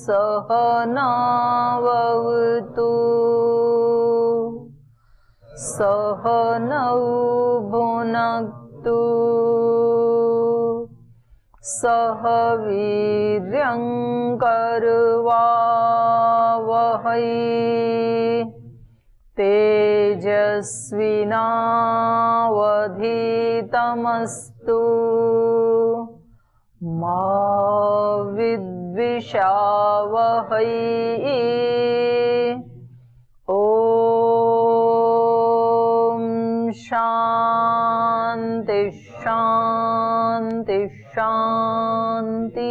सहनावतु सहनौ भुनक्तु सह वीर्यं करवावहै तेजस्विनावधीतमस्तु मा विद्विषावहै। ओम शांति शांति शांति।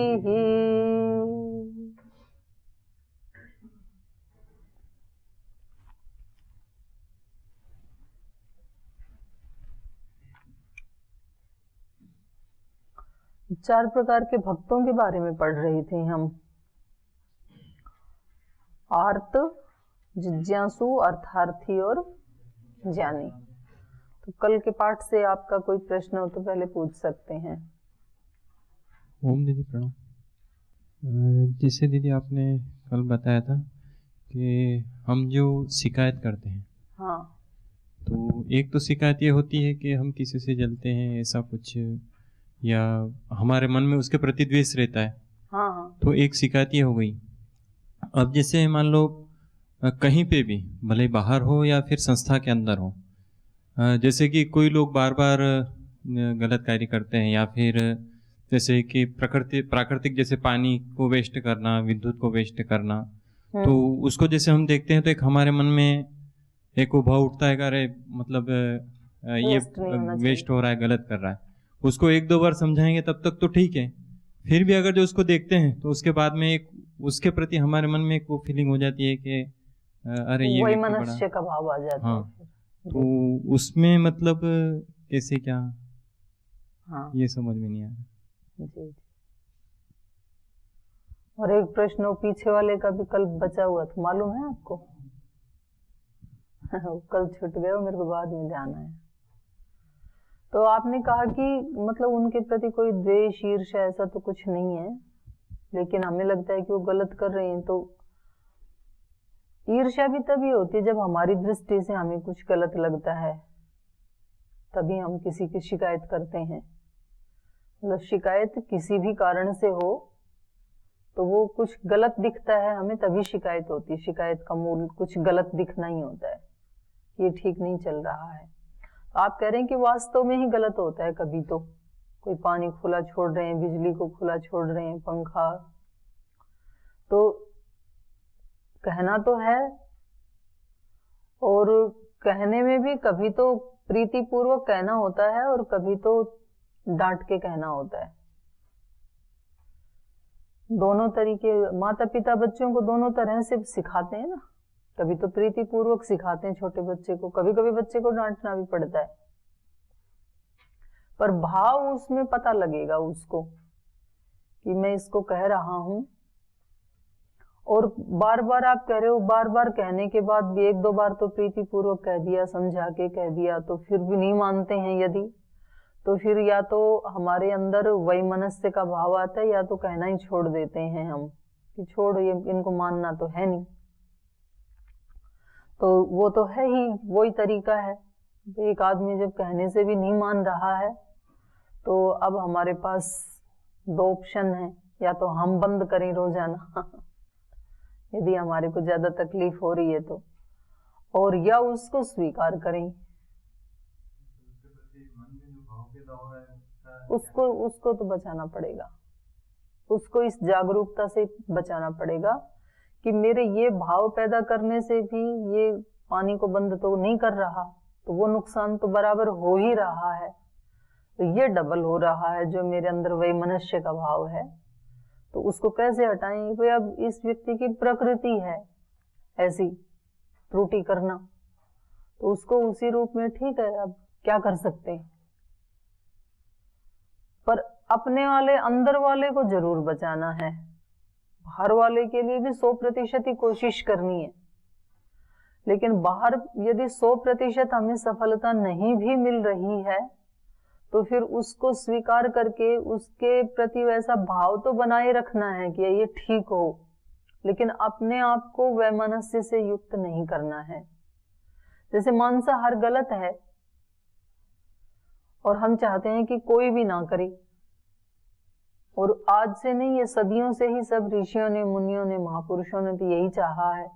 चार प्रकार के भक्तों के बारे में पढ़ रहे थे हम। आर्त, जिज्ञासु, अर्थार्थी और ज्ञानी। तो कल के पाठ से आपका कोई प्रश्न हो तो पहले पूछ सकते हैं। ओम दीदी प्रणाम। जिससे दीदी आपने कल बताया था कि हम जो शिकायत करते हैं, हाँ, तो एक तो शिकायत ये होती है कि हम किसी से जलते हैं ऐसा कुछ, या हमारे मन में उसके प्रति द्वेष रहता है। हाँ, हाँ। तो एक शिकायत ये हो गई। अब जैसे मान लो कहीं पे भी, भले बाहर हो या फिर संस्था के अंदर हो, जैसे कि कोई लोग बार बार गलत कार्य करते हैं, या फिर जैसे कि प्राकृतिक जैसे पानी को वेस्ट करना, विद्युत को वेस्ट करना, तो उसको जैसे हम देखते हैं तो एक हमारे मन में एक वो भाव उठता है कि अरे मतलब ये वेस्ट हो रहा है, गलत कर रहा है। उसको एक दो बार समझाएंगे तब तक तो ठीक है, फिर भी अगर जो उसको देखते हैं तो उसके बाद में एक उसके प्रति हमारे मन में एक वो फीलिंग हो जाती है कि अरे ये वही मनुष्य का भाव आ जाता है। हाँ, तो उसमें मतलब कैसे क्या, हाँ, ये समझ में नहीं आया। जी। और एक प्रश्न वो पीछे वाले का भी कल बचा हुआ था, मालूम है आपको? कल छूट गए, मेरे को बाद में ध्यान आया। तो आपने कहा कि मतलब उनके प्रति कोई द्वेष, ईर्ष्या ऐसा तो कुछ नहीं है, लेकिन हमें लगता है कि वो गलत कर रहे हैं। तो ईर्ष्या भी तभी होती है जब हमारी दृष्टि से हमें कुछ गलत लगता है, तभी हम किसी की शिकायत करते हैं। मतलब शिकायत किसी भी कारण से हो तो वो कुछ गलत दिखता है हमें, तभी शिकायत होती है। शिकायत का मूल कुछ गलत दिखना ही होता है, ये ठीक नहीं चल रहा है। आप कह रहे हैं कि वास्तव में ही गलत होता है कभी, तो कोई पानी खुला छोड़ रहे हैं, बिजली को खुला छोड़ रहे हैं, पंखा, तो कहना तो है, और कहने में भी कभी तो प्रीतिपूर्वक कहना होता है और कभी तो डांट के कहना होता है। दोनों तरीके, माता पिता बच्चों को दोनों तरह से सिखाते हैं ना। कभी तो प्रीतिपूर्वक सिखाते हैं छोटे बच्चे को, कभी कभी बच्चे को डांटना भी पड़ता है, पर भाव उसमें पता लगेगा उसको कि मैं इसको कह रहा हूं। और बार बार आप कह रहे हो, बार बार कहने के बाद भी एक दो बार तो प्रीतिपूर्वक कह दिया, समझा के कह दिया, तो फिर भी नहीं मानते हैं यदि, तो फिर या तो हमारे अंदर वैमनस्य का भाव आता है, या तो कहना ही छोड़ देते हैं हम कि छोड़, ये इनको मानना तो है नहीं। तो वो तो है ही, वही तरीका है। एक आदमी जब कहने से भी नहीं मान रहा है तो अब हमारे पास दो ऑप्शन है, या तो हम बंद करें रोजाना यदि हमारे को ज्यादा तकलीफ हो रही है तो, और या उसको स्वीकार करें। उसको तो बचाना पड़ेगा, उसको इस जागरूकता से बचाना पड़ेगा कि मेरे ये भाव पैदा करने से भी ये पानी को बंद तो नहीं कर रहा, तो वो नुकसान तो बराबर हो ही रहा है, तो ये डबल हो रहा है जो मेरे अंदर वैमनस्य का भाव है। तो उसको कैसे हटाएं? भाई अब इस व्यक्ति की प्रकृति है ऐसी त्रुटि करना, तो उसको उसी रूप में ठीक है, अब क्या कर सकते हैं। पर अपने वाले अंदर वाले को जरूर बचाना है, बाहर वाले के लिए भी 100% ही कोशिश करनी है। लेकिन बाहर यदि 100% हमें सफलता नहीं भी मिल रही है तो फिर उसको स्वीकार करके उसके प्रति वैसा भाव तो बनाए रखना है कि ये ठीक हो, लेकिन अपने आप को वैमनस्य से युक्त नहीं करना है। जैसे मांसाहार गलत है और हम चाहते हैं कि कोई भी ना करे, और आज से नहीं, ये सदियों से ही सब ऋषियों ने, मुनियों ने, महापुरुषों ने तो यही चाहा है।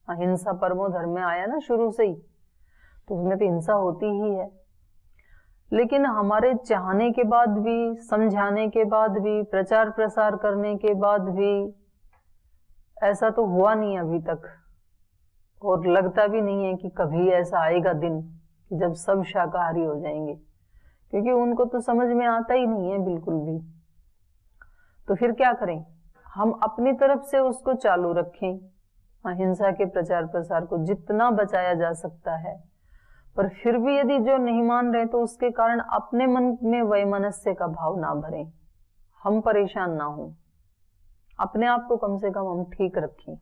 अहिंसा परमो धर्म में आया ना शुरू से ही, तो उसमें तो हिंसा होती ही है। लेकिन हमारे चाहने के बाद भी, समझाने के बाद भी, प्रचार प्रसार करने के बाद भी ऐसा तो हुआ नहीं अभी तक, और लगता भी नहीं है कि कभी ऐसा आएगा दिन कि जब सब शाकाहारी हो जाएंगे, क्योंकि उनको तो समझ में आता ही नहीं है बिल्कुल भी। तो फिर क्या करें? हम अपनी तरफ से उसको चालू रखें, अहिंसा के प्रचार प्रसार को जितना बचाया जा सकता है। पर फिर भी यदि जो नहीं मान रहे तो उसके कारण अपने मन में वैमनस्य का भाव ना भरें, हम परेशान ना हो, अपने आप को कम से कम हम ठीक रखें।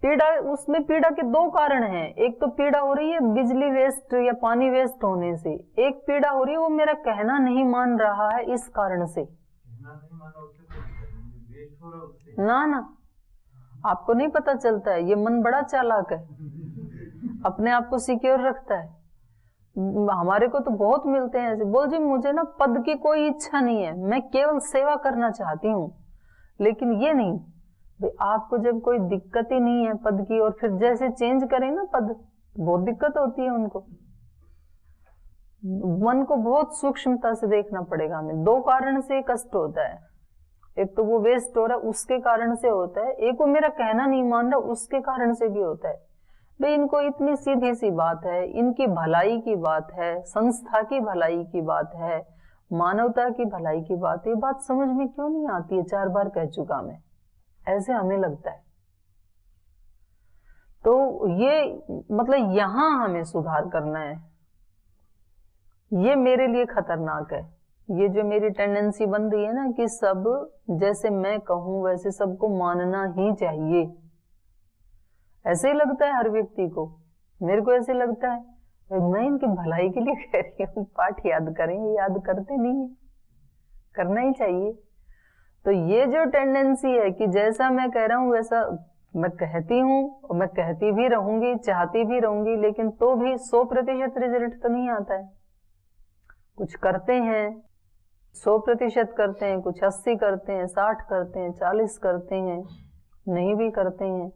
पीड़ा, उसमें पीड़ा के दो कारण हैं। एक तो पीड़ा हो रही है बिजली वेस्ट या पानी वेस्ट होने से, एक पीड़ा हो रही है वो मेरा कहना नहीं मान रहा है इस कारण से। ना ना, आपको नहीं पता चलता है, ये मन बड़ा चालाक है, अपने आप को सिक्योर रखता है। हमारे को तो बहुत मिलते हैं ऐसे, बोल जी मुझे ना पद की कोई इच्छा नहीं है, मैं केवल सेवा करना चाहती हूँ। लेकिन ये नहीं भाई, आपको जब कोई दिक्कत ही नहीं है पद की, और फिर जैसे चेंज करें ना पद, बहुत दिक्कत होती है उनको। मन को बहुत सूक्ष्मता से देखना पड़ेगा हमें। दो कारण से कष्ट होता है, एक तो वो वेस्ट हो रहा है उसके कारण से होता है, एक वो मेरा कहना नहीं मान रहा उसके कारण से भी होता है। भाई इनको इतनी सीधी सी बात है, इनकी भलाई की बात है, संस्था की भलाई की बात है, मानवता की भलाई की बात है, ये बात समझ में क्यों नहीं आती है? 4 बार कह चुका मैं, ऐसे हमें लगता है। तो ये मतलब यहां हमें सुधार करना है। ये मेरे लिए खतरनाक है, ये जो मेरी टेंडेंसी बन रही है ना कि सब जैसे मैं कहूं वैसे सबको मानना ही चाहिए। ऐसे ही लगता है हर व्यक्ति को, मेरे को ऐसे लगता है मैं इनकी भलाई के लिए कह रही हूँ, पाठ याद करें, याद करते नहीं है, करना ही चाहिए। तो ये जो टेंडेंसी है कि जैसा मैं कह रहा हूं वैसा मैं कहती हूँ, और मैं कहती भी रहूंगी, चाहती भी रहूंगी, लेकिन तो भी 100% रिजल्ट तो नहीं आता है। कुछ करते हैं 100% करते हैं, कुछ 80 करते हैं, 60 करते हैं, 40 करते हैं, नहीं भी करते हैं।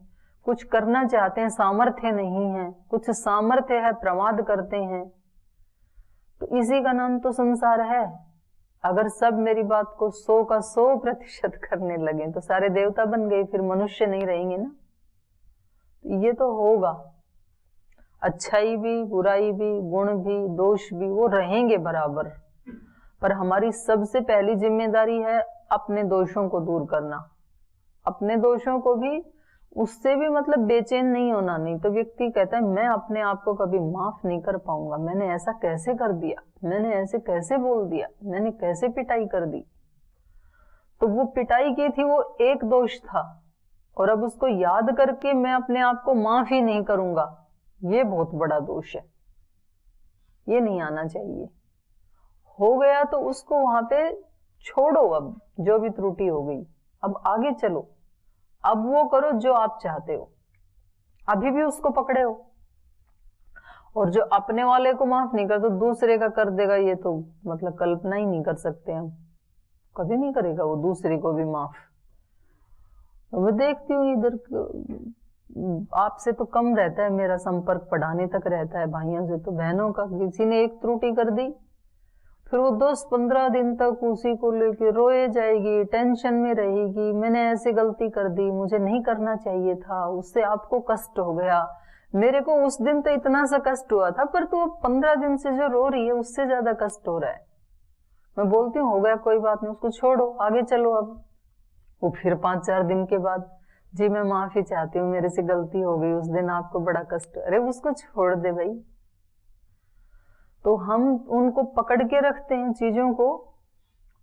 कुछ करना चाहते हैं, सामर्थ्य नहीं है, कुछ सामर्थ्य है, प्रमाद करते हैं। तो इसी का नाम तो संसार है। अगर सब मेरी बात को 100 का 100% करने लगे तो सारे देवता बन गए, फिर मनुष्य नहीं रहेंगे ना। ये तो होगा, अच्छाई भी, बुराई भी, गुण भी, दोष भी, वो रहेंगे बराबर। पर हमारी सबसे पहली जिम्मेदारी है अपने दोषों को दूर करना। अपने दोषों को भी, उससे भी मतलब बेचैन नहीं होना। नहीं तो व्यक्ति कहता है मैं अपने आप को कभी माफ नहीं कर पाऊंगा, मैंने ऐसा कैसे कर दिया, मैंने ऐसे कैसे बोल दिया, मैंने कैसे पिटाई कर दी। तो वो पिटाई की थी वो एक दोष था, और अब उसको याद करके मैं अपने आप को माफ ही नहीं करूंगा, ये बहुत बड़ा दोष है, ये नहीं आना चाहिए। हो गया तो उसको वहां पे छोड़ो, अब जो भी त्रुटि हो गई, अब आगे चलो, अब वो करो जो आप चाहते हो। अभी भी उसको पकड़े हो, और जो अपने वाले को माफ नहीं कर तो दूसरे का कर देगा, ये तो मतलब कल्पना ही नहीं कर सकते हम। कभी नहीं करेगा वो दूसरे को भी माफ। मैं देखती हूँ इधर आपसे तो कम रहता है मेरा संपर्क, पढ़ाने तक रहता है भाइयों से, तो बहनों का किसी ने एक त्रुटि कर दी, फिर वो 10-15 दिन तक उसी को लेके रोए जाएगी, टेंशन में रहेगी, मैंने ऐसे गलती कर दी, मुझे नहीं करना चाहिए था, उससे आपको कष्ट हो गया, मेरे को उस दिन तो इतना सा कष्ट हुआ था, पर तो 15 दिन से जो रो रही है उससे ज्यादा कष्ट हो रहा है। मैं बोलती हूँ हो गया कोई बात नहीं, उसको छोड़ो, आगे चलो। अब वो फिर 5-4 दिन के बाद, जी मैं माफी चाहती हूँ, मेरे से गलती हो गई, उस दिन आपको बड़ा कष्ट। अरे उसको छोड़ दे भाई। तो हम उनको पकड़ के रखते हैं चीजों को,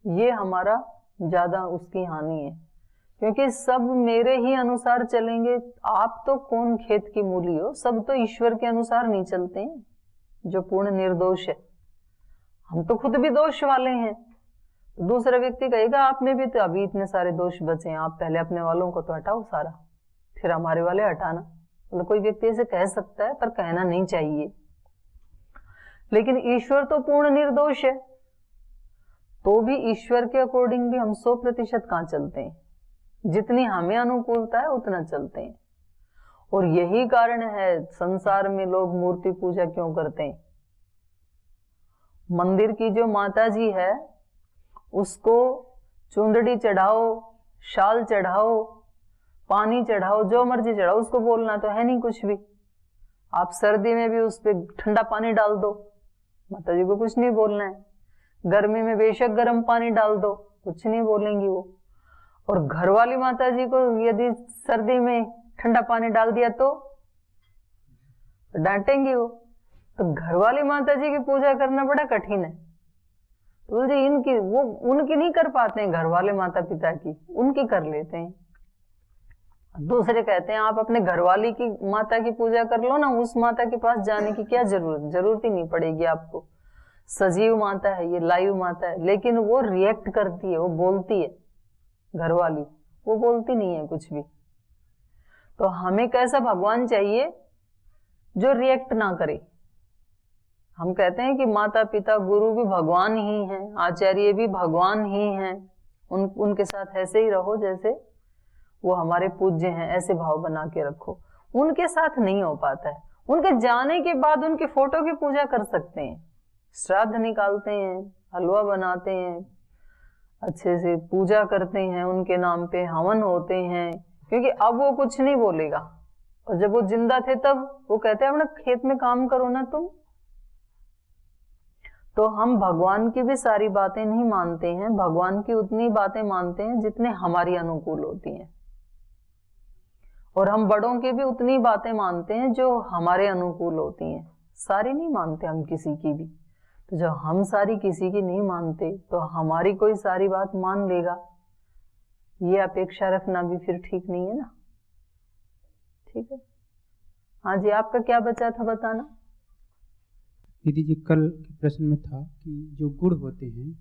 ये हमारा ज्यादा उसकी हानि है, क्योंकि सब मेरे ही अनुसार चलेंगे। आप तो कौन खेत की मूली हो, सब तो ईश्वर के अनुसार नहीं चलते हैं जो पूर्ण निर्दोष है। हम तो खुद भी दोष वाले हैं। तो दूसरा व्यक्ति कहेगा आप में भी तो अभी इतने सारे दोष बचे हैं, आप पहले अपने वालों को तो हटाओ सारा, फिर हमारे वाले हटाना। मतलब कोई व्यक्ति ऐसे कह सकता है, पर कहना नहीं चाहिए। लेकिन ईश्वर तो पूर्ण निर्दोष है, तो भी ईश्वर के अकॉर्डिंग भी हम 100% कहाँ चलते हैं, जितनी हमें अनुकूलता है उतना चलते हैं। और यही कारण है संसार में लोग मूर्ति पूजा क्यों करते हैं। मंदिर की जो माता जी है उसको चुंदड़ी चढ़ाओ, शाल चढ़ाओ, पानी चढ़ाओ, जो मर्जी चढ़ाओ, उसको बोलना तो है नहीं कुछ भी। आप सर्दी में भी उस पर ठंडा पानी डाल दो, माता जी को कुछ नहीं बोलना है। गर्मी में बेशक गर्म पानी डाल दो, कुछ नहीं बोलेंगी वो। और घर वाली माता जी को यदि सर्दी में ठंडा पानी डाल दिया तो डांटेंगी वो। तो घर वाली माता जी की पूजा करना बड़ा कठिन है। तो जी इनकी वो उनकी नहीं कर पाते हैं, घर वाले माता पिता की उनकी कर लेते हैं। दूसरे कहते हैं आप अपने घरवाली की माता की पूजा कर लो ना, उस माता के पास जाने की क्या जरूरत ही नहीं पड़ेगी आपको। सजीव माता है, ये लाइव माता है, लेकिन वो रिएक्ट करती है, वो बोलती है। घरवाली वो बोलती नहीं है कुछ भी। तो हमें कैसा भगवान चाहिए जो रिएक्ट ना करे। हम कहते हैं कि माता पिता गुरु भी भगवान ही हैं, आचार्य भी भगवान ही हैं, उनके साथ ऐसे ही रहो जैसे वो हमारे पूज्य हैं, ऐसे भाव बना के रखो। उनके साथ नहीं हो पाता है। उनके जाने के बाद उनके फोटो की पूजा कर सकते हैं, श्राद्ध निकालते हैं, हलवा बनाते हैं, अच्छे से पूजा करते हैं, उनके नाम पे हवन होते हैं, क्योंकि अब वो कुछ नहीं बोलेगा। और जब वो जिंदा थे तब वो कहते हैं अपना खेत में काम करो ना तुम। तो हम भगवान की भी सारी बातें नहीं मानते हैं, भगवान की उतनी बातें मानते हैं जितने हमारी अनुकूल होती हैं। और हम बड़ों की भी उतनी बातें मानते हैं जो हमारे अनुकूल होती हैं, सारी नहीं मानते हम किसी की भी। तो जब हम सारी किसी की नहीं मानते तो हमारी कोई सारी बात मान लेगा, ये अपेक्षा रखना भी फिर ठीक नहीं है ना। ठीक है, हाँ जी, आपका क्या बचा था बताना। दीदी जी, कल के प्रश्न में था कि जो गुण होते हैं,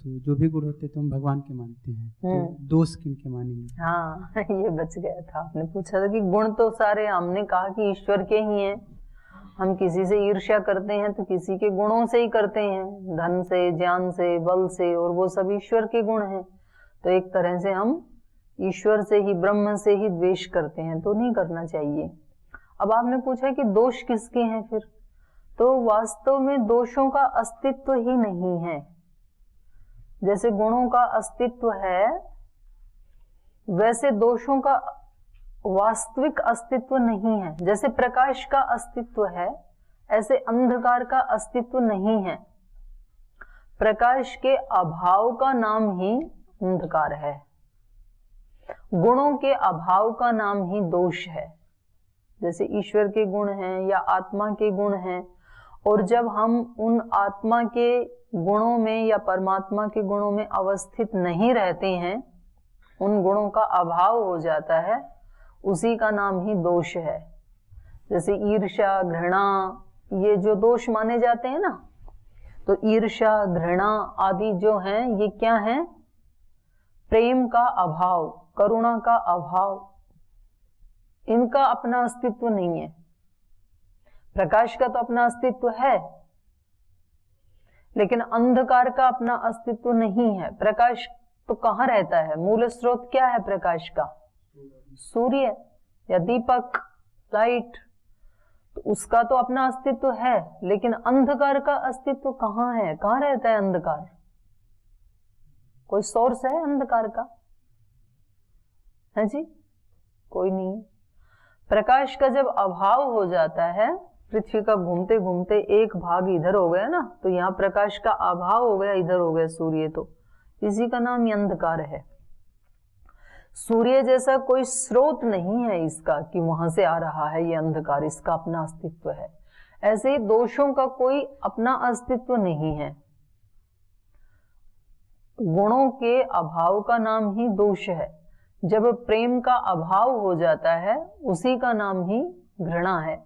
तो जो भी गुण होते हैं तो हम भगवान के मानते हैं, तो दोष किन के मानेंगे। हाँ ये बच गया था, आपने पूछा था कि गुण तो सारे हमने कहा कि ईश्वर के ही हैं। हम किसी से ईर्ष्या करते हैं तो किसी के गुणों से ही करते हैं, धन से, ज्ञान से, बल से, और वो सब ईश्वर के गुण हैं। तो एक तरह से हम ईश्वर से ही, ब्रह्म से ही द्वेष करते हैं, तो नहीं करना चाहिए। अब आपने पूछा कि दोष किसके हैं फिर, तो वास्तव में दोषों का अस्तित्व ही नहीं है। जैसे गुणों का अस्तित्व है वैसे दोषों का वास्तविक अस्तित्व नहीं है। जैसे प्रकाश का अस्तित्व है ऐसे अंधकार का अस्तित्व नहीं है। प्रकाश के अभाव का नाम ही अंधकार है, गुणों के अभाव का नाम ही दोष है। जैसे ईश्वर के गुण हैं या आत्मा के गुण हैं, और जब हम उन आत्मा के गुणों में या परमात्मा के गुणों में अवस्थित नहीं रहते हैं, उन गुणों का अभाव हो जाता है, उसी का नाम ही दोष है। जैसे ईर्ष्या, घृणा, ये जो दोष माने जाते हैं ना, तो ईर्ष्या, घृणा आदि जो हैं ये क्या हैं? प्रेम का अभाव, करुणा का अभाव, इनका अपना अस्तित्व नहीं है। प्रकाश का तो अपना अस्तित्व है, लेकिन अंधकार का अपना अस्तित्व नहीं है। प्रकाश तो कहाँ रहता है? मूल स्रोत क्या है प्रकाश का? सूर्य या दीपक, लाइट। तो उसका तो अपना अस्तित्व है, लेकिन अंधकार का अस्तित्व कहाँ है? कहाँ रहता है अंधकार? कोई सोर्स है अंधकार का? है जी? कोई नहीं है। प्रकाश का जब अभाव हो जाता है, पृथ्वी का घूमते घूमते एक भाग इधर हो गया ना, तो यहाँ प्रकाश का अभाव हो गया, इधर हो गया सूर्य, तो इसी का नाम ही अंधकार है। सूर्य जैसा कोई स्रोत नहीं है इसका कि वहां से आ रहा है ये अंधकार, इसका अपना अस्तित्व है। ऐसे ही दोषों का कोई अपना अस्तित्व नहीं है। गुणों के अभाव का नाम ही दोष है। जब प्रेम का अभाव हो जाता है, उसी का नाम ही घृणा है।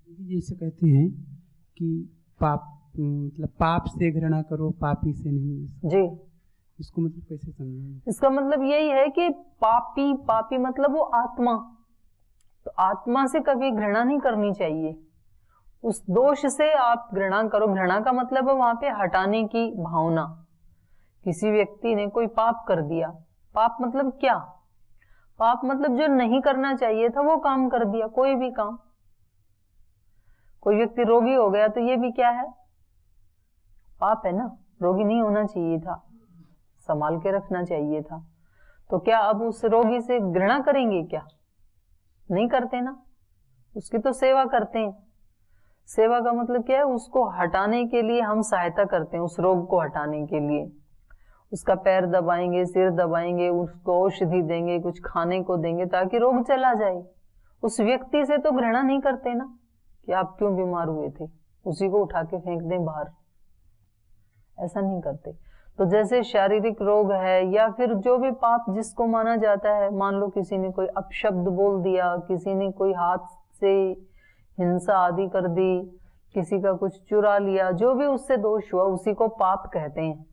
जैसे कहते हैं कि पाप तो मतलब पाप से घृणा करो, पापी से नहीं। जी, इसको मतलब कैसे समझेंगे? इसका मतलब यही है कि पापी, पापी मतलब वो आत्मा, तो आत्मा से कभी घृणा नहीं करनी चाहिए। उस दोष से आप घृणा करो, घृणा का मतलब है वहां पे हटाने की भावना। किसी व्यक्ति ने कोई पाप कर दिया, पाप मतलब क्या? पाप मतलब जो नहीं करना चाहिए था वो काम कर दिया, कोई भी काम। कोई व्यक्ति रोगी हो गया तो ये भी क्या है? पाप है ना। रोगी नहीं होना चाहिए था, संभाल के रखना चाहिए था। तो क्या अब उस रोगी से घृणा करेंगे क्या? नहीं करते ना, उसकी तो सेवा करते हैं। सेवा का मतलब क्या है? उसको हटाने के लिए हम सहायता करते हैं, उस रोग को हटाने के लिए। उसका पैर दबाएंगे, सिर दबाएंगे, उसको औषधि देंगे, कुछ खाने को देंगे ताकि रोग चला जाए। उस व्यक्ति से तो घृणा नहीं करते ना कि आप क्यों बीमार हुए थे, उसी को उठा के फेंक दें बाहर, ऐसा नहीं करते। तो जैसे शारीरिक रोग है या फिर जो भी पाप जिसको माना जाता है, मान लो किसी ने कोई अपशब्द बोल दिया, किसी ने कोई हाथ से हिंसा आदि कर दी, किसी का कुछ चुरा लिया, जो भी उससे दोष हुआ उसी को पाप कहते हैं।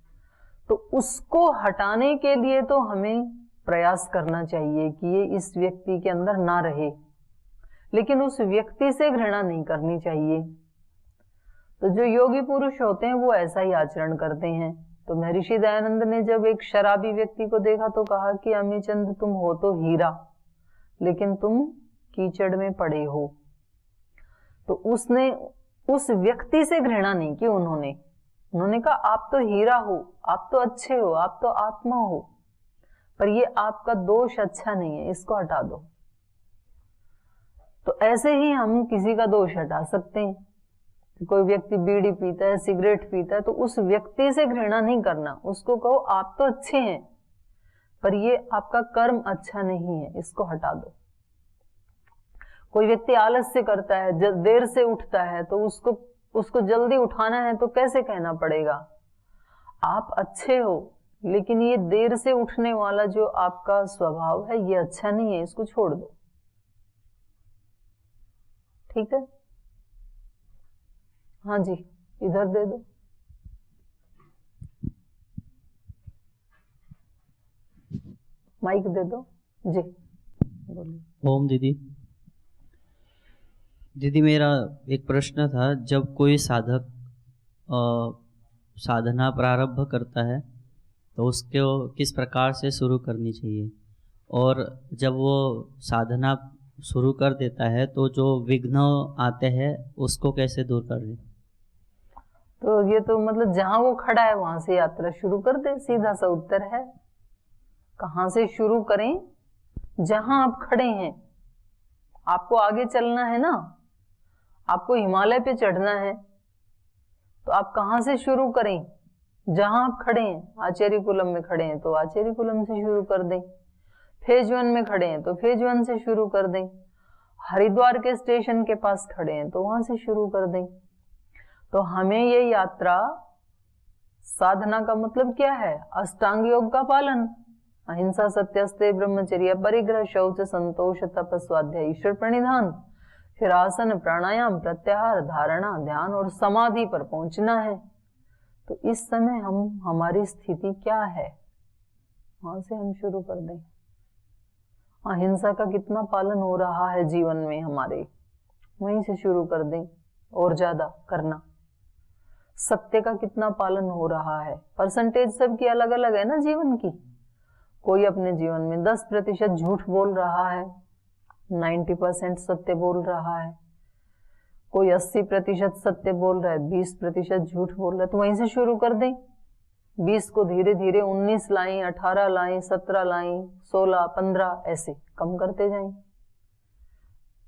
तो उसको हटाने के लिए तो हमें प्रयास करना चाहिए कि ये इस व्यक्ति के अंदर ना रहे, लेकिन उस व्यक्ति से घृणा नहीं करनी चाहिए। तो जो योगी पुरुष होते हैं वो ऐसा ही आचरण करते हैं। तो महर्षि दयानंद ने जब एक शराबी व्यक्ति को देखा तो कहा कि अमीचंद तुम हो तो हीरा, लेकिन तुम कीचड़ में पड़े हो। तो उसने उस व्यक्ति से घृणा नहीं की, उन्होंने कहा आप तो हीरा हो, आप तो अच्छे हो, आप तो आत्मा हो, पर ये आपका दोष अच्छा नहीं है, इसको हटा दो। तो ऐसे ही हम किसी का दोष हटा सकते हैं। कोई व्यक्ति बीड़ी पीता है, सिगरेट पीता है, तो उस व्यक्ति से घृणा नहीं करना, उसको कहो आप तो अच्छे हैं पर ये आपका कर्म अच्छा नहीं है, इसको हटा दो। कोई व्यक्ति आलस्य करता है, देर से उठता है, तो उसको जल्दी उठाना है तो कैसे कहना पड़ेगा? आप अच्छे हो, लेकिन ये देर से उठने वाला जो आपका स्वभाव है ये अच्छा नहीं है, इसको छोड़ दो। ठीक है? हाँ जी, इधर दे दो। माइक दे दो जी, बोलिए। ओम दीदी। दीदी मेरा एक प्रश्न था, जब कोई साधक साधना प्रारंभ करता है तो उसको किस प्रकार से शुरू करनी चाहिए, और जब वो साधना शुरू कर देता है तो जो विघ्न आते हैं उसको कैसे दूर कर दें? तो ये तो मतलब जहां वो खड़ा है वहां से यात्रा शुरू कर दे, सीधा सा उत्तर है। कहां से शुरू करें? जहां आप खड़े हैं। आपको आगे चलना है ना, आपको हिमालय पे चढ़ना है, तो आप कहां से शुरू करें? जहां आप खड़े हैं। आचार्य कुलम में खड़े हैं तो आचार्य कुलम से शुरू कर दें, फेज 1 में खड़े हैं तो फेज 1 से शुरू कर दें, हरिद्वार के स्टेशन के पास खड़े हैं तो वहां से शुरू कर दें। तो हमें ये यात्रा, साधना का मतलब क्या है? अष्टांग योग का पालन, अहिंसा, सत्यस्ते, ब्रह्मचर्य, परिग्रह, शौच, संतोष, तप, स्वाध्याय, ईश्वर प्रणिधान, फिर आसन, प्राणायाम, प्रत्याहार, धारणा, ध्यान और समाधि पर पहुंचना है। तो इस समय हमारी स्थिति क्या है, वहां से हम शुरू कर दें। अहिंसा का कितना पालन हो रहा है जीवन में हमारे, वहीं से शुरू कर दें और ज्यादा करना। सत्य का कितना पालन हो रहा है, परसेंटेज सबकी अलग अलग है ना जीवन की। कोई अपने जीवन में 10% झूठ बोल रहा है, 90% सत्य बोल रहा है। कोई 80% सत्य बोल रहा है, 20% झूठ बोल रहा है। तो वहीं से शुरू कर दें। 20 को धीरे धीरे 19 लाएं, 18 लाएं, 17 लाएं, 16, 15 ऐसे कम करते जाएं।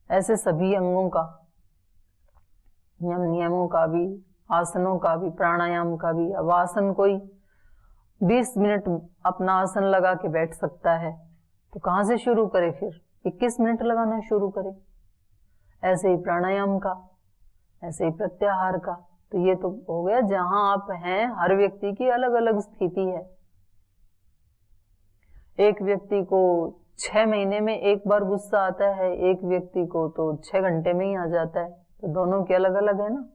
ऐसे सभी अंगों का, नियमों का भी, आसनों का भी, प्राणायाम का भी। अब आसन कोई 20 मिनट अपना आसन लगा के बैठ सकता है, तो कहाँ से शुरू करे? फिर 21 मिनट लगाना शुरू करे। ऐसे ही प्राणायाम का, ऐसे ही प्रत्याहार का। तो ये तो हो गया जहां आप हैं। हर व्यक्ति की अलग अलग स्थिति है। एक व्यक्ति को 6 महीने में एक बार गुस्सा आता है, एक व्यक्ति को तो 6 घंटे में ही आ जाता है। तो दोनों के अलग अलग है ना।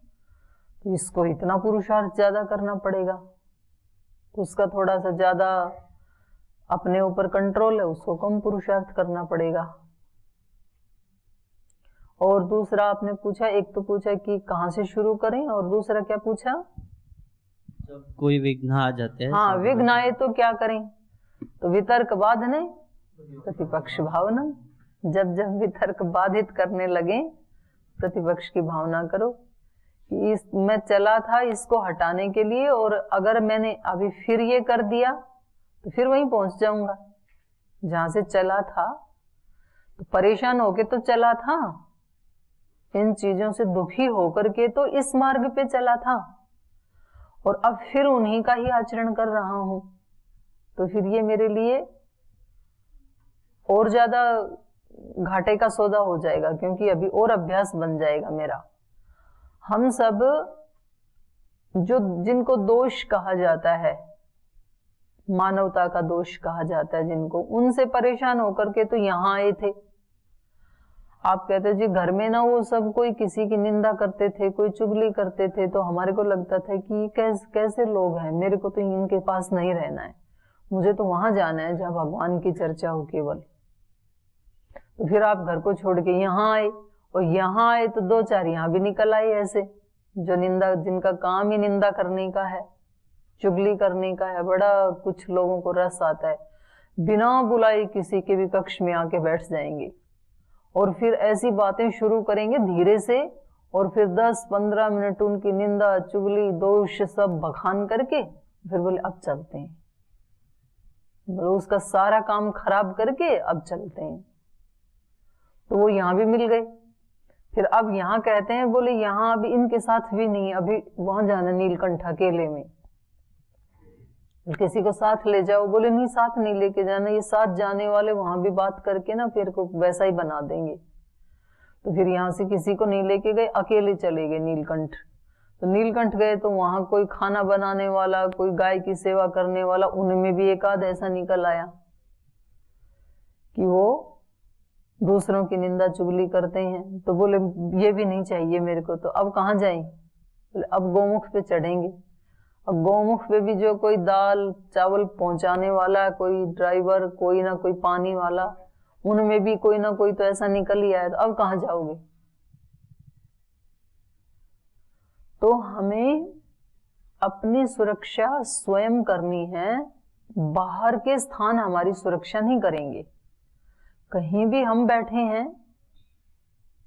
तो इसको इतना पुरुषार्थ ज्यादा करना पड़ेगा, उसका थोड़ा सा ज्यादा अपने ऊपर कंट्रोल है, उसको कम पुरुषार्थ करना पड़ेगा। और दूसरा आपने पूछा, एक तो पूछा कि कहाँ से शुरू करें, और दूसरा क्या पूछा? जब कोई विघ्न आ जाते हैं। हाँ, विघ्न आए तो क्या करें? तो वितर्क बाधने प्रतिपक्ष भावना। जब जब वितर्क बाधित करने लगे, प्रतिपक्ष की भावना करो कि इस मैं चला था इसको हटाने के लिए, और अगर मैंने अभी फिर ये कर दिया तो फिर वहीं पहुंच जाऊंगा जहां से चला था। तो परेशान होके तो चला था, इन चीजों से दुखी होकर के तो इस मार्ग पे चला था, और अब फिर उन्हीं का ही आचरण कर रहा हूं। तो फिर ये मेरे लिए और ज्यादा घाटे का सौदा हो जाएगा, क्योंकि अभी और अभ्यास बन जाएगा मेरा। हम सब जो जिनको दोष कहा जाता है, मानवता का दोष कहा जाता है जिनको, उनसे परेशान होकर के तो यहाँ आए थे। आप कहते जी घर में ना वो सब कोई किसी की निंदा करते थे, कोई चुगली करते थे, तो हमारे को लगता था कि कैसे लोग हैं, मेरे को तो इनके पास नहीं रहना है, मुझे तो वहां जाना है जहां भगवान की चर्चा हो केवल। तो फिर आप घर को छोड़ के यहाँ आए, और यहाँ आए तो दो चार यहाँ भी निकल आए ऐसे, जो निंदा, जिनका काम ही निंदा करने का है, चुगली करने का है। बड़ा कुछ लोगों को रस आता है, बिना बुलाए किसी के भी कक्ष में आके बैठ जाएंगे, और फिर ऐसी बातें शुरू करेंगे धीरे से, और फिर 10-15 मिनट उनकी निंदा, चुगली, दोष सब बखान करके फिर बोले अब चलते हैं, बोले उसका सारा काम खराब करके अब चलते हैं। तो वो यहाँ भी मिल गए। फिर अब यहाँ कहते हैं, बोले यहाँ अभी इनके साथ भी नहीं, अभी वहां जाना नीलकंठ अकेले में, किसी को साथ ले जाओ, बोले नहीं साथ नहीं लेके जाना, ये साथ जाने वाले वहां भी बात करके ना फिर को वैसा ही बना देंगे। तो फिर यहाँ से किसी को नहीं लेके गए, अकेले चले गए नीलकंठ। तो नीलकंठ गए तो वहां कोई खाना बनाने वाला, कोई गाय की सेवा करने वाला, उनमें भी एक आध ऐसा निकल आया कि वो दूसरों की निंदा चुगली करते हैं। तो बोले ये भी नहीं चाहिए मेरे को, तो अब कहाँ जाएं? बोले अब गौमुख पे चढ़ेंगे। अब गौमुख पे भी जो कोई दाल चावल पहुंचाने वाला, कोई ड्राइवर, कोई ना कोई पानी वाला, उनमें भी कोई ना कोई तो ऐसा निकल ही आया। तो अब कहाँ जाओगे? तो हमें अपनी सुरक्षा स्वयं करनी है, बाहर के स्थान हमारी सुरक्षा नहीं करेंगे। कहीं भी हम बैठे हैं,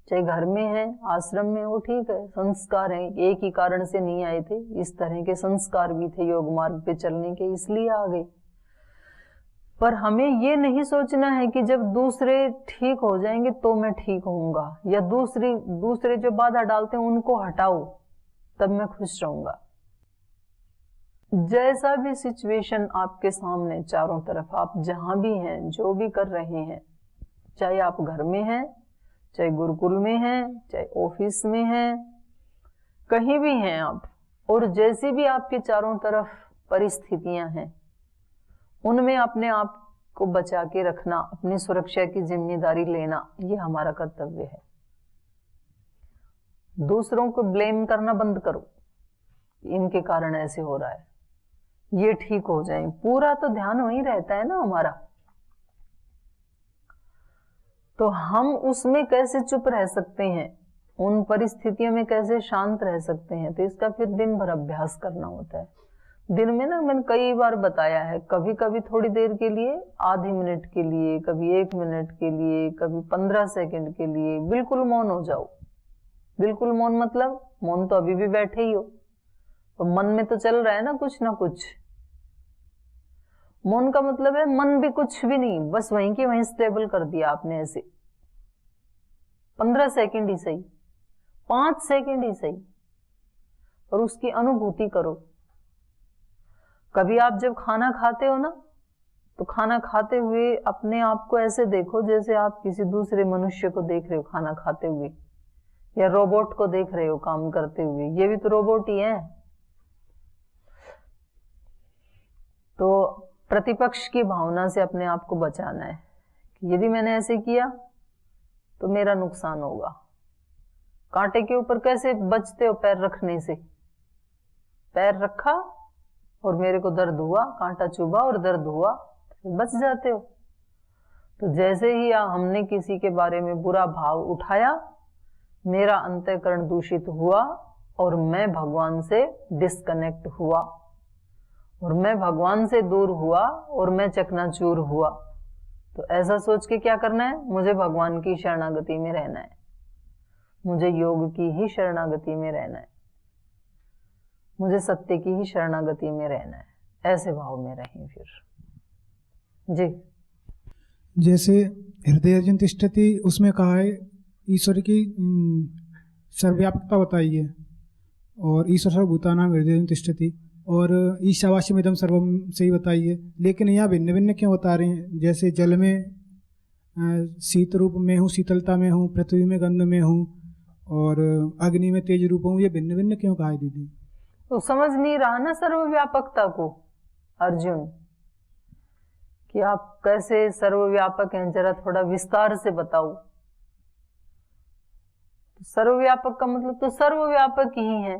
चाहे घर में हैं, आश्रम में हो, ठीक है, संस्कार हैं, एक ही कारण से नहीं आए थे, इस तरह के संस्कार भी थे योग मार्ग पे चलने के, इसलिए आ गए। पर हमें ये नहीं सोचना है कि जब दूसरे ठीक हो जाएंगे तो मैं ठीक होऊंगा, या दूसरे जो बाधा डालते हैं उनको हटाओ तब मैं खुश रहूंगा। जैसा भी सिचुएशन आपके सामने चारों तरफ, आप जहां भी हैं, जो भी कर रहे हैं, चाहे आप घर में हैं, चाहे गुरुकुल में हैं, चाहे ऑफिस में हैं, कहीं भी हैं आप, और जैसी भी आपके चारों तरफ परिस्थितियां हैं, उनमें अपने आप को बचा के रखना, अपनी सुरक्षा की जिम्मेदारी लेना, ये हमारा कर्तव्य है। दूसरों को ब्लेम करना बंद करो, इनके कारण ऐसे हो रहा है, ये ठीक हो जाए, पूरा तो ध्यान वहीं रहता है ना हमारा। तो हम उसमें कैसे चुप रह सकते हैं, उन परिस्थितियों में कैसे शांत रह सकते हैं, तो इसका फिर दिन भर अभ्यास करना होता है। दिन में ना मैंने कई बार बताया है, कभी कभी थोड़ी देर के लिए, आधे मिनट के लिए, कभी 1 मिनट के लिए, कभी 15 सेकंड के लिए बिल्कुल मौन हो जाओ। बिल्कुल मौन मतलब मौन तो अभी भी बैठे ही हो, तो मन में तो चल रहा है ना कुछ ना कुछ। मौन का मतलब है मन भी कुछ भी नहीं, बस वहीं के वहीं स्टेबल कर दिया आपने ऐसे। 15 सेकंड ही सही, 5 सेकंड ही सही, और उसकी अनुभूति करो। कभी आप जब खाना खाते हो ना, तो खाना खाते हुए अपने आप को ऐसे देखो जैसे आप किसी दूसरे मनुष्य को देख रहे हो खाना खाते हुए, या रोबोट को देख रहे हो काम करते हुए, ये भी तो रोबोट ही है। तो प्रतिपक्ष की भावना से अपने आप को बचाना है कि यदि मैंने ऐसे किया तो मेरा नुकसान होगा। कांटे के ऊपर कैसे बचते हो पैर रखने से, पैर रखा और मेरे को दर्द हुआ, कांटा चुभा और दर्द हुआ, तो बच जाते हो। तो जैसे ही हमने किसी के बारे में बुरा भाव उठाया, मेरा अंतःकरण दूषित हुआ और मैं भगवान से डिस्कनेक्ट हुआ और मैं भगवान से दूर हुआ और मैं चकनाचूर हुआ। तो ऐसा सोच के क्या करना है, मुझे भगवान की शरणागति में रहना है, मुझे योग की ही शरणागति में रहना है, मुझे सत्य की ही शरणागति में रहना है। ऐसे भाव में रहें फिर। जी, जैसे हृदय अर्जुन तिष्ठति, उसमें कहा है ईश्वर की सर्वव्यापकता बताइए, और ईश्वर सर्वभूतानां हृदय अर्जुन तिष्ठति, और ईशावास्यमिदं सर्वम से ही बताइए। लेकिन यहाँ भिन्न भिन्न क्यों बता रहे हैं? जैसे जल में शीत रूप में हूँ, शीतलता में हूँ, पृथ्वी में गंध में हूँ, और अग्नि में तेज रूप हूँ, ये भिन्न भिन्न क्यों कहा है दीदी? तो समझ नहीं रहा ना सर्वव्यापकता को अर्जुन, कि आप कैसे सर्वव्यापक हैं, जरा थोड़ा विस्तार से बताओ। तो सर्वव्यापक का मतलब तो सर्वव्यापक ही है।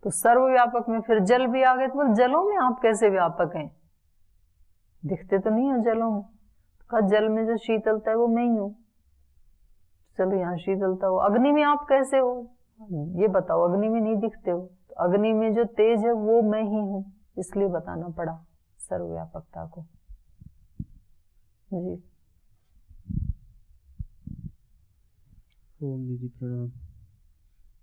तो सर्वव्यापक में फिर जल भी आ गए, तो बोल जलों में आप कैसे व्यापक हैं? दिखते तो नहीं हो जलों में। तो कहा जल में जो शीतलता है वो मैं ही हूं। चलो यहाँ शीतलता हो। अग्नि में आप कैसे हो ये बताओ, अग्नि में नहीं दिखते हो। तो अग्नि में जो तेज है वो मैं ही हूं, इसलिए बताना पड़ा सर्वव्यापकता को। जी, ओम दीदी प्रणाम।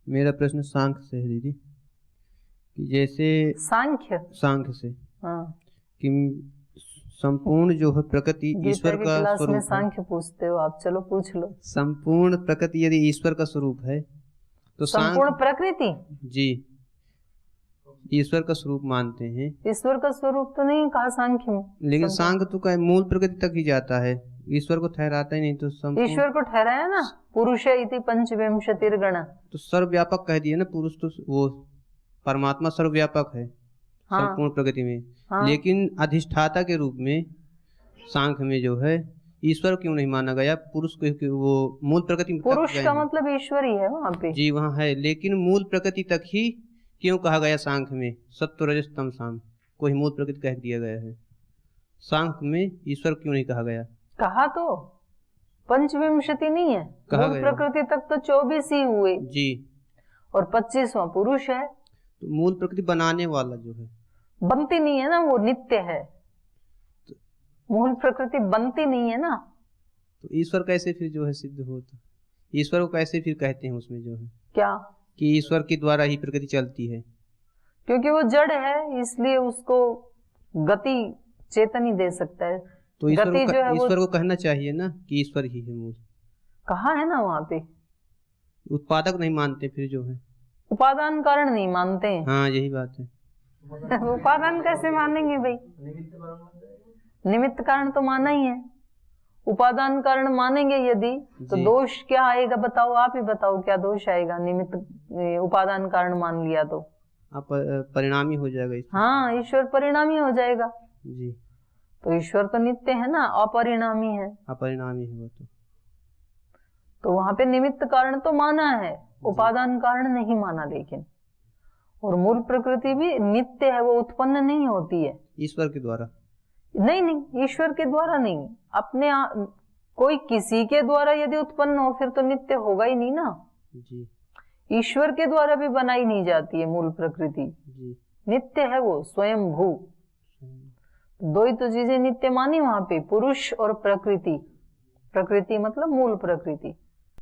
मेरा प्रश्न सांख्य से है दीदी, कि जैसे सांख्य से हाँ, कि संपूर्ण जो है प्रकृति ईश्वर का क्लास में स्वरूप है। सांख्य पूछते हो आप, चलो पूछ लो। संपूर्ण प्रकृति यदि ईश्वर का स्वरूप है तो संपूर्ण प्रकृति जी ईश्वर का स्वरूप मानते हैं। ईश्वर का स्वरूप तो नहीं कहा सांख्य में, लेकिन सांख्य तो का मूल प्रकृति तक ही जाता है, ईश्वर को ठहराता ही नहीं। तो ईश्वर को ठहराया ना, पुरुष इति पंचविंशतिर्गण। तो सर्वव्यापक कह दिया ना, पुरुष तो वो परमात्मा सर्वव्यापक है। हाँ, संपूर्ण प्रकृति में। हाँ, लेकिन अधिष्ठाता के रूप में सांख्य में जो है ईश्वर क्यों नहीं माना गया? पुरुष को वो मूल प्रकृति में पुरुष का मतलब ईश्वर ही है वहाँ पे। जी वहाँ है, लेकिन मूल प्रकृति तक ही क्यों कहा गया सांख्य में? सत्व रजस तम साम को ही मूल प्रकृति कह दिया गया है। सांख्य में ईश्वर क्यों नहीं कहा गया? कहा तो पंचविंशति नहीं है, मूल प्रकृति तक तो 24 ही हुए जी, और 25वां पुरुष है। तो मूल प्रकृति बनाने वाला जो है बनती नहीं है ना, वो नित्य है। मूल प्रकृति बनती नहीं है ना। तो ईश्वर कैसे फिर जो है सिद्ध होता? ईश्वर को कैसे फिर कहते हैं उसमें जो है क्या कि ईश्वर के द्वारा ही प्रकृति चलती है? क्योंकि वो जड़ है, इसलिए उसको गति चेतन ही दे सकता है। तो ईश्वर को कहना चाहिए ना कि ईश्वर ही है मूल। कहा है ना वहाँ पे, उत्पादक नहीं मानते फिर जो है, उपादान कारण नहीं मानते हैं। हाँ यही बात है। उपादान कैसे मानेंगे भाई? निमित्त कारण तो माना ही है। उपादान कारण मानेंगे यदि तो दोष क्या आएगा बताओ, आप ही बताओ क्या दोष आएगा? निमित्त उपादान कारण मान लिया तो आप परिणामी हो जाएगा। हाँ, ईश्वर परिणामी हो जाएगा जी। तो ईश्वर तो नित्य है ना, अपरिणामी है। अपरिणामी है वो तो वहां पे निमित्त कारण तो माना है, उपादान कारण नहीं माना। लेकिन और मूल प्रकृति भी नित्य है, वो उत्पन्न नहीं होती है ईश्वर के द्वारा। नहीं, ईश्वर के द्वारा नहीं, अपने कोई किसी के द्वारा यदि उत्पन्न हो फिर तो नित्य होगा ही नहीं ना जी। ईश्वर के द्वारा भी बनाई नहीं जाती है मूल प्रकृति जी। नित्य है वो स्वयं भू। दो ही तो चीजें नित्य मानी वहां पे, पुरुष और प्रकृति। प्रकृति मतलब मूल प्रकृति।